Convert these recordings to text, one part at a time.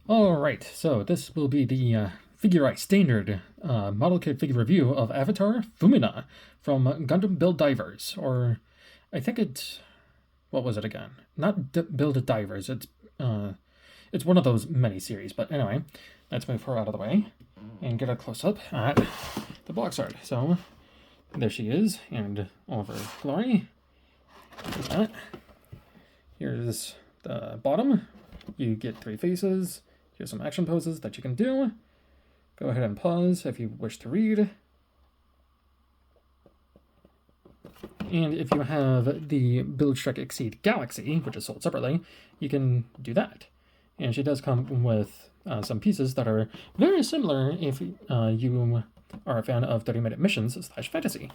Alright, so this will be the Figure Art Standard model kit figure review of Avatar Fumina from Gundam Build Divers, or I think it's, what was it again? Not Build Divers, it's one of those mini-series, but anyway, let's move her out of the way and get a close-up at the box art. So, there she is, and all of her glory. Here's that. Here's the bottom. You get 3 faces. Here's some action poses that you can do. Go ahead and pause if you wish to read. And if you have the Build Strike Exceed Galaxy, which is sold separately, you can do that. And she does come with some pieces that are very similar if you are a fan of 30-minute missions / fantasy.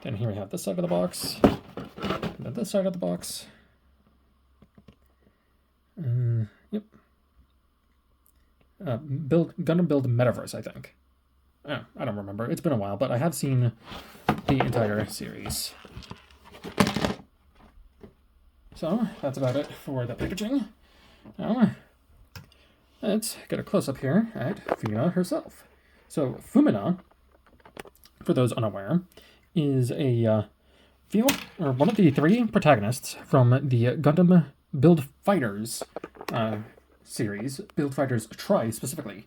Then here we have this side of the box, and then this side of the box. Yep. Gundam Build Metaverse, I think. I don't remember. It's been a while, but I have seen the entire series. So, that's about it for the packaging. Now, let's get a close-up here at Fumina herself. So, Fumina, for those unaware, is a one of the 3 protagonists from the Gundam Build Fighters series, Build Fighters Tri specifically.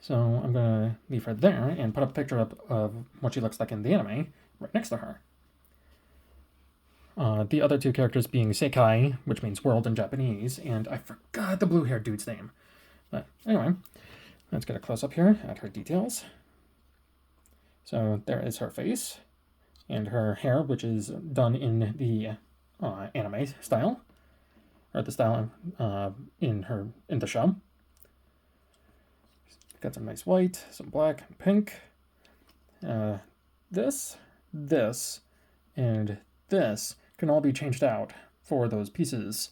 So I'm going to leave her there and put up a picture up of what she looks like in the anime right next to her. The other 2 characters being Seikai, which means world in Japanese, and I forgot the blue-haired dude's name. But anyway, let's get a close-up here at her details. So there is her face and her hair, which is done in the anime style, or the style in the show. Got some nice white, some black, and pink. This, and this can all be changed out for those pieces.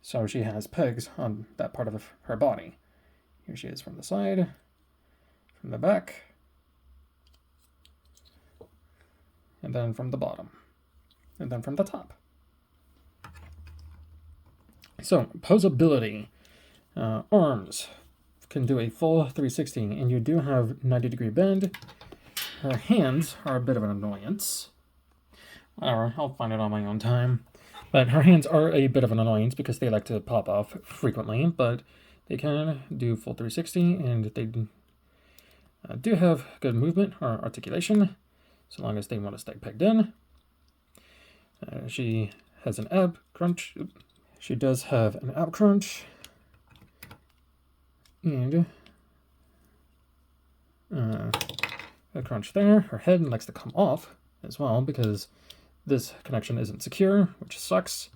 So she has pegs on that part of her body. Here she is from the side, from the back, and then from the bottom, and then from the top. So, posability. Arms can do a full 360, and you do have 90-degree bend. Her hands are a bit of an annoyance. Whatever, I'll find it on my own time. But her hands are a bit of an annoyance because they like to pop off frequently, but they can do full 360, and they do have good movement or articulation, so long as they want to stay pegged in. She has an ab crunch. She does have an ab crunch, and a crunch there. Her head likes to come off as well because this connection isn't secure, which sucks.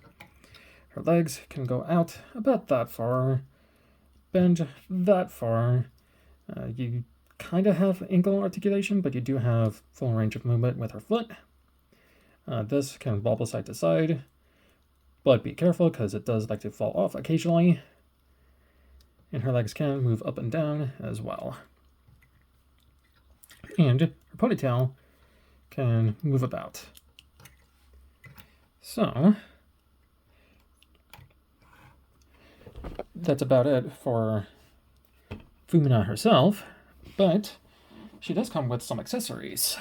Her legs can go out about that far, bend that far. You kind of have ankle articulation, but you do have full range of movement with her foot. This can wobble side to side, but be careful because it does like to fall off occasionally. And her legs can move up and down as well. And her ponytail can move about. So, that's about it for Fumina herself, but she does come with some accessories.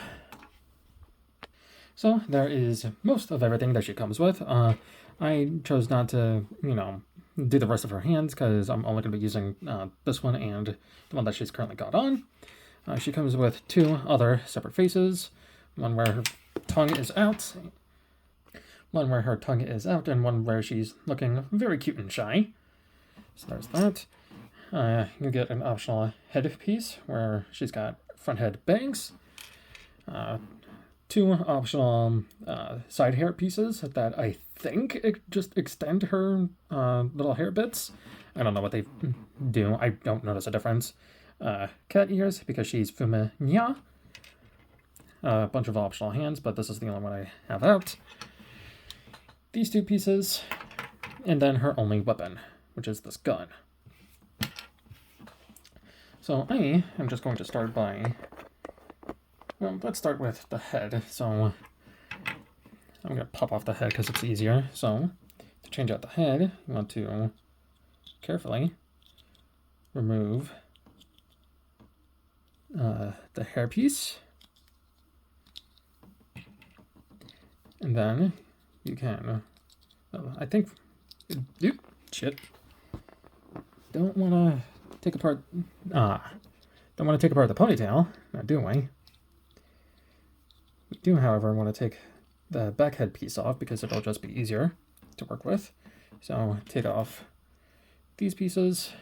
So, there is most of everything that she comes with. I chose not to, do the rest of her hands because I'm only going to be using this one and the one that she's currently got on. She comes with 2 other separate faces, one where her tongue is out, and one where she's looking very cute and shy. So there's that. You get an optional headpiece where she's got front head bangs. 2 optional side hair pieces that I think just extend her little hair bits. I don't know what they do. I don't notice a difference. Cat ears because she's Fumina. A bunch of optional hands, but this is the only one I have out. These 2 pieces, and then her only weapon, which is this gun. So I am just going to start by, well, let's start with the head. So I'm going to pop off the head because it's easier. So to change out the head, you want to carefully remove the hairpiece. And then you can, I think, shit. Don't want to take apart, don't want to take apart the ponytail, do we? We do, however, want to take the back head piece off because it'll just be easier to work with. So take off these pieces,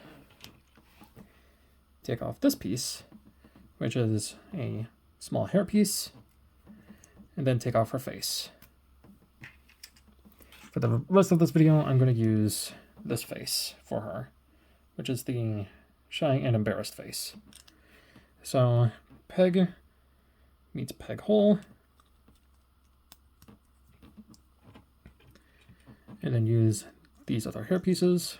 take off this piece, which is a small hair piece, and then take off her face. For the rest of this video, I'm going to use this face for her, which is the shy and embarrassed face. So peg meets peg hole, and then use these other hair pieces.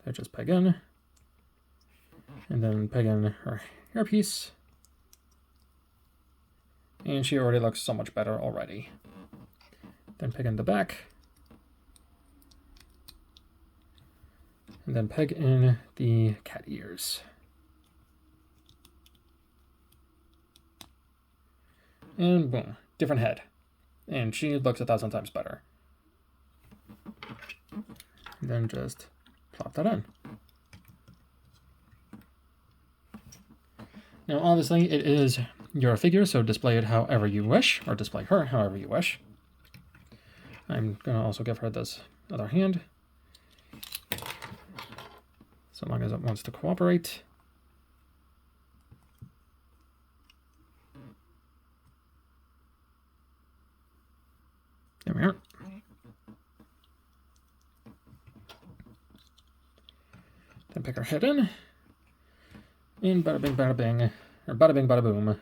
I just peg in, and then peg in her hair piece. And she already looks so much better already. Then peg in the back. And then peg in the cat ears. And boom, different head. And she looks 1,000 times better. And then just plop that in. Now, obviously, it is your figure, so display it however you wish, or display her however you wish. I'm going to also give her this other hand, so long as it wants to cooperate. There we are. Then pick her head in, and bada bing, bada bing, or bada bing, bada boom.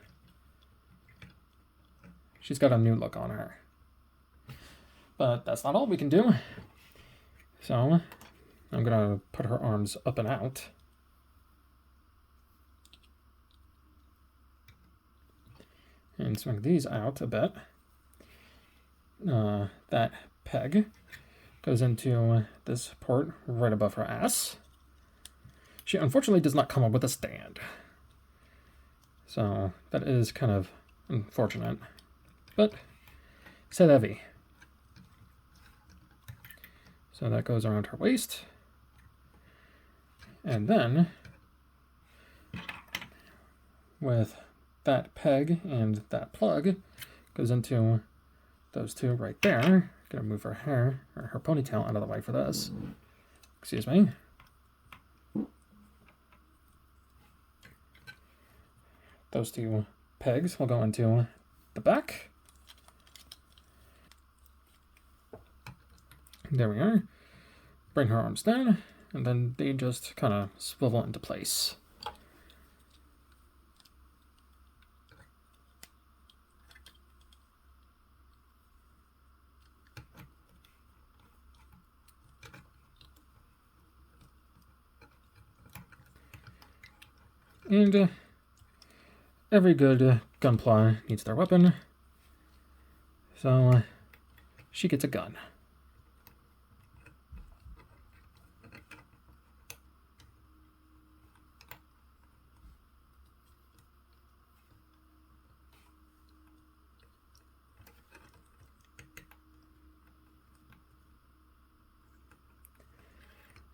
She's got a new look on her. But that's not all we can do. So I'm gonna put her arms up and out. And swing these out a bit. That peg goes into this port right above her ass. She unfortunately does not come up with a stand. So that is kind of unfortunate. But c'est la vie. So that goes around her waist. And then with that peg and that plug goes into those two right there. Gonna move her hair or her ponytail out of the way for this. Excuse me. Those two pegs will go into the back. There we are. Bring her arms down, and then they just kind of swivel into place. And every good gunpla needs their weapon, so she gets a gun.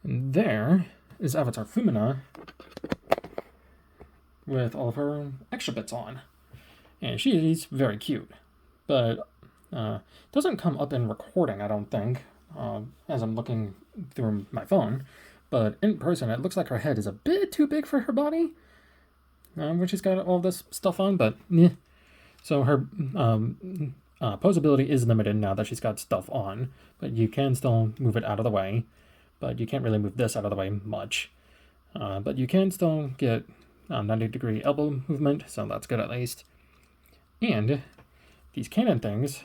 And there is Avatar Fumina with all of her extra bits on. And she's very cute, but doesn't come up in recording, I don't think, as I'm looking through my phone. But in person, it looks like her head is a bit too big for her body, when she's got all this stuff on, but yeah. So her posability is limited now that she's got stuff on, but you can still move it out of the way. But you can't really move this out of the way much. But you can still get 90-degree elbow movement, so that's good at least. And these cannon things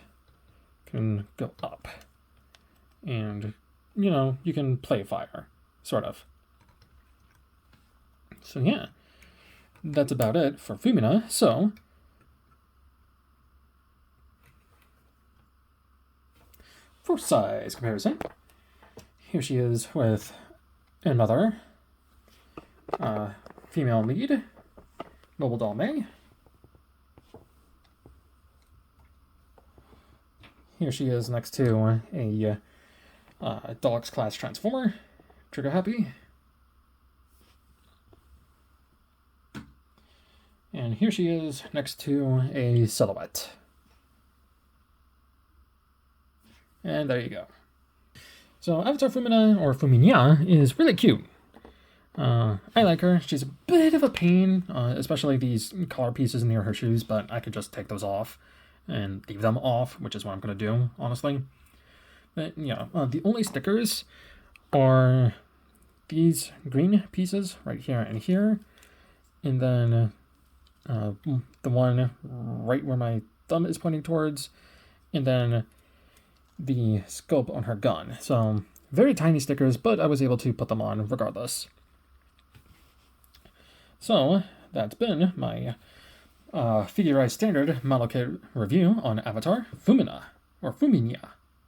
can go up. And, you know, you can play fire, sort of. So yeah, that's about it for Fumina. for size comparison, here she is with another female lead, Mobile Doll May. Here she is next to a Deluxe Class Transformer, Trigger Happy. And here she is next to a Silhouette. And there you go. So Avatar Fumina, or Fumina, is really cute. I like her. She's a bit of a pain, especially these collar pieces near her shoes, but I could just take those off and leave them off, which is what I'm going to do, honestly. But yeah, the only stickers are these green pieces right here and here, and then the one right where my thumb is pointing towards, and then the scope on her gun. So very tiny stickers, but I was able to put them on regardless. So that's been my Figurized Standard model kit review on Avatar Fumina, or Fumina.